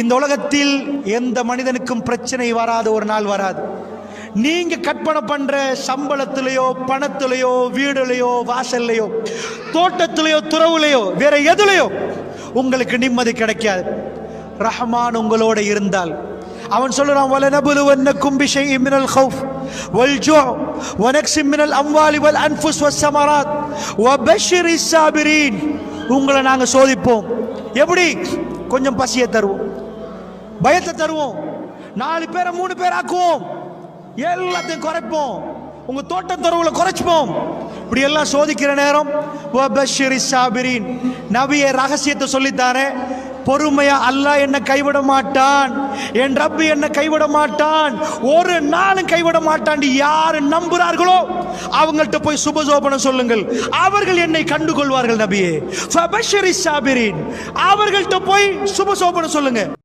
இந்த உலகத்தில் எந்த மனிதனுக்கும் பிரச்சனை வராத ஒரு நாள் வராது. நீங்க கற்பனை பண்ற சம்பளத்திலேயோ பணத்திலேயோ வீடுலையோ வாசல்லையோ தோட்டத்திலேயோ துறவுலையோ வேற எதுலையோ உங்களுக்கு நிம்மதி கிடைக்காது. ரஹ்மான் உங்களோட இருந்தால் அவன் சொல்றான், வலனபுலுவன்னக்கும் பிஷைஇன் மினல் கௌஃப் வல் ஜூ' வ நக்ஸின் மினல் அம்வாலி வல் அன்ஃபுஸ் வஸ்ஸமராத் வபஷ்ஷிரிஸ் ஸாபிரீன். உங்களை நாங்க சோதிப்போம். எப்படி? கொஞ்சம் பசியை தருவோம், பயத்தை தருவோம், 4 பேரை 3 பேர் ஆக்குவோம், எல்லாத்தையும் குறைப்போம், உங்க தோட்டம் துறவுல குறைச்சுப்போம். இப்படி எல்லாம் சோதிக்கிற நேரம் வபஷ்ஷிரிஸ் ஸாபிரீன், நபியே ரகசியத்தை சொல்லித்தாரே, பொறுமையா அல்லாஹ் என்ன கைவிட மாட்டான், என் ரப்பு என்ன கைவிட மாட்டான், ஒரு நாளும் கைவிட மாட்டான். யாரு நம்புறார்களோ அவங்கள்ட்ட போய் சுபசோபனம் சொல்லுங்கள், அவர்கள் என்னை கண்டுகொள்வார்கள். நபியே ஃபபஷ்ஷிரிஸ் ஸாபிரீன், அவர்கள்ட்ட போய் சுபசோபனம் சொல்லுங்க.